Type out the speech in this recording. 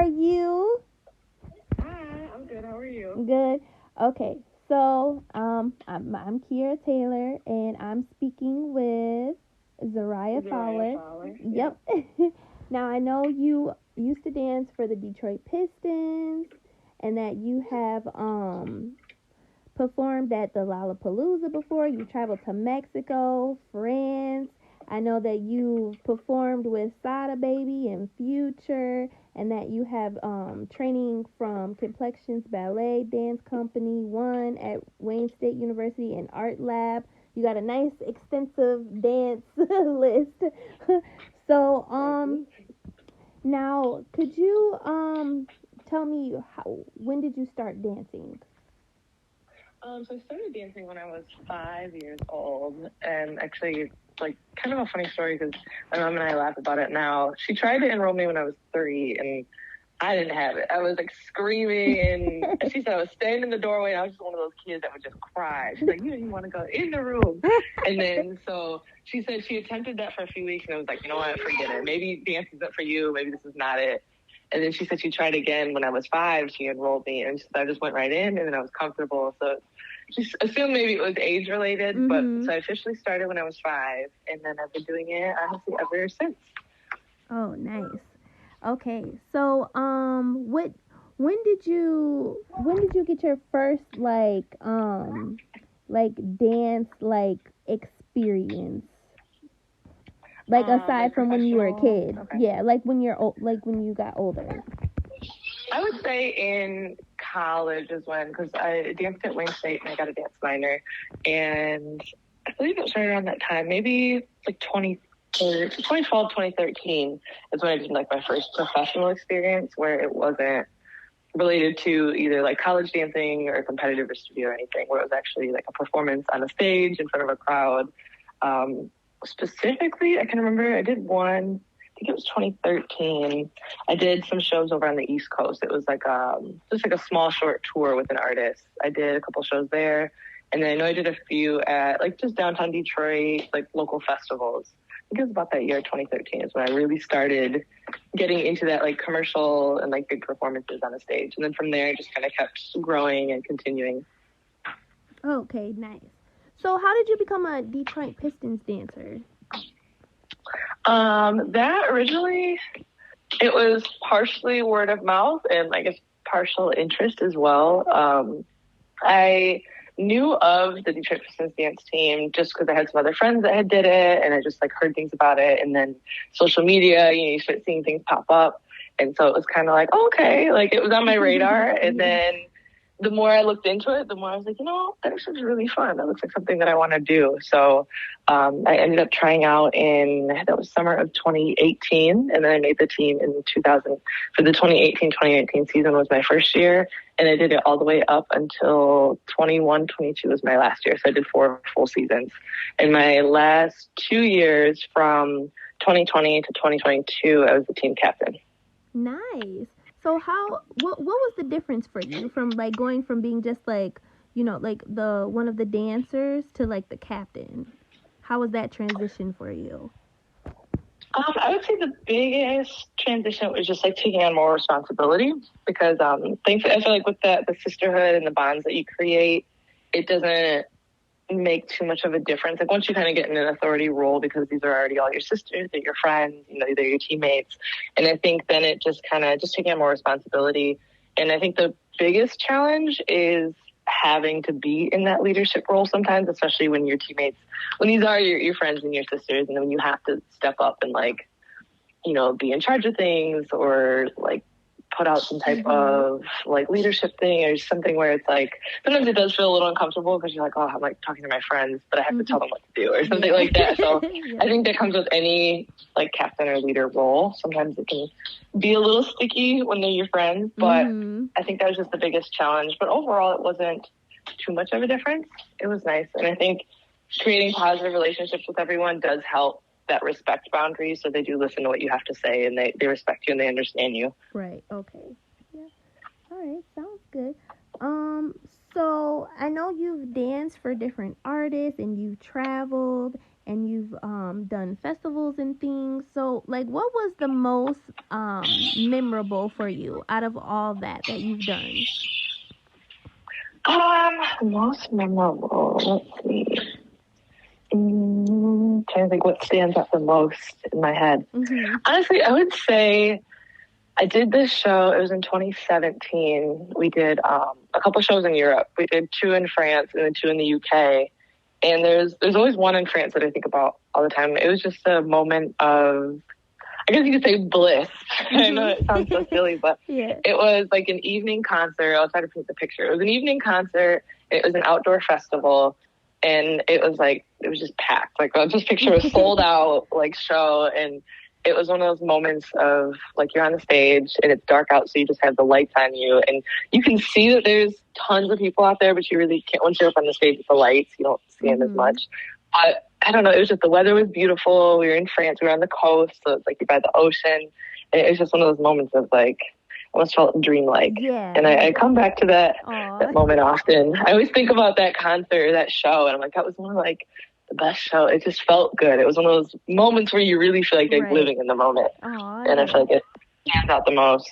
are you? Hi, I'm good. How are you? Good. Okay, so I'm Kiera Taylor, and I'm speaking with Zariah Zariah Fowler. Fowler. Yep. Now I know you used to dance for the Detroit Pistons, and that you have performed at the Lollapalooza before. You traveled to Mexico, France. I know that you performed with Sada Baby and Future, and that you have training from Complexions Ballet Dance Company 1 at Wayne State University and Art Lab. You got a nice extensive dance list. So, now could you tell me when did you start dancing? So I started dancing when I was 5 years old, and actually, like, kind of a funny story because my mom and I laugh about it now. She tried to enroll me when I was 3, and I didn't have it. I was like screaming, and she said I was standing in the doorway, and I was just one of those kids that would just cry. She's like, "You didn't want to go in the room," and then so she said she attempted that for a few weeks, and I was like, you know what, forget it. Maybe dance isn't for you. Maybe this is not it. And then she said she tried again when I was 5. She enrolled me, and I just went right in, and then I was comfortable. So she assumed maybe it was age related, but so I officially started when I was 5, and then I've been doing it honestly ever since. Oh, nice. Okay, so what when did you get your first like dance like experience? Like aside Like from when you were a professional. kid, Okay. yeah, like when you're like when you got older. I would say in college is when, because I danced at Wayne State and I got a dance minor, and I believe it was right around that time, maybe like 2012, 2013 is when I did like my first professional experience where it wasn't related to either like college dancing or competitive studio or anything, where it was actually like a performance on a stage in front of a crowd. Specifically, I can remember I did one, I think it was 2013. I did some shows over on the East Coast. It was like just like a small short tour with an artist. I did a couple shows there. And then I know I did a few at like just downtown Detroit, like local festivals. I think it was about that year, 2013, is when I really started getting into that like commercial and like big performances on a stage. And then from there, I just kind of kept growing and continuing. Okay, nice. So how did you become a Detroit Pistons dancer? That originally, it was partially word of mouth and I guess partial interest as well. I knew of the Detroit Pistons dance team just because I had some other friends that had did it, and I just like heard things about it. And then social media, you start seeing things pop up, and so it was kind of like, oh, okay, like it was on my radar. And then the more I looked into it, the more I was like, that actually is really fun. That looks like something that I want to do. So I ended up trying out that was summer of 2018. And then I made the team in 2000 for the 2018-2019 season was my first year. And I did it all the way up until 21-22 was my last year. So I did 4 full seasons. And my last 2 years from 2020 to 2022, I was the team captain. Nice. So what was the difference for you from like going from being just like, like the one of the dancers to like the captain? How was that transition for you? I would say the biggest transition was just like taking on more responsibility because I feel like with the sisterhood and the bonds that you create, it doesn't make too much of a difference. Like once you kind of get in an authority role, because these are already all your sisters, they're your friends, they're your teammates. And I think then it just kind of just taking on more responsibility. And I think the biggest challenge is having to be in that leadership role sometimes, especially when your teammates, when these are your friends and your sisters, and then when you have to step up and like, be in charge of things or like put out some type of like leadership thing or something where it's like sometimes it does feel a little uncomfortable because you're like, oh, I'm like talking to my friends, but I have to tell them what to do or something like that. So I think that comes with any like captain or leader role. Sometimes it can be a little sticky when they're your friends, but I think that was just the biggest challenge. But overall, it wasn't too much of a difference. It was nice. And I think creating positive relationships with everyone does help that respect boundaries, so they do listen to what you have to say and they respect you and they understand you. Right. Okay. Yeah. All right. Sounds good. So I know you've danced for different artists and you've traveled and you've done festivals and things. So, like, what was the most memorable for you out of all that you've done? Most memorable. Let's see. Trying to think what stands out the most in my head. Mm-hmm. Honestly, I would say I did this show. It was in 2017. We did a couple shows in Europe. We did 2 in France and then 2 in the UK. And there's always one in France that I think about all the time. It was just a moment of, I guess you could say, bliss. Mm-hmm. I know it sounds so silly, but yeah. It was like an evening concert. I'll try to paint the picture. It was an evening concert. It was an outdoor festival. And it was just packed. Like, I'll just picture a sold out like show. And it was one of those moments of like, you're on the stage and it's dark out. So you just have the lights on you and you can see that there's tons of people out there, but you really can't, once you're up on the stage with the lights, you don't see them as much. But I don't know. It was just, the weather was beautiful. We were in France. We were on the coast. So it's like you're by the ocean. And it was just one of those moments of like, I almost felt dreamlike. Yeah. And I come back to that moment often. I always think about that concert, that show, and I'm like, that was one of like the best show. It just felt good. It was one of those moments where you really feel like you're living in the moment. Aww, and I feel like it stands out the most.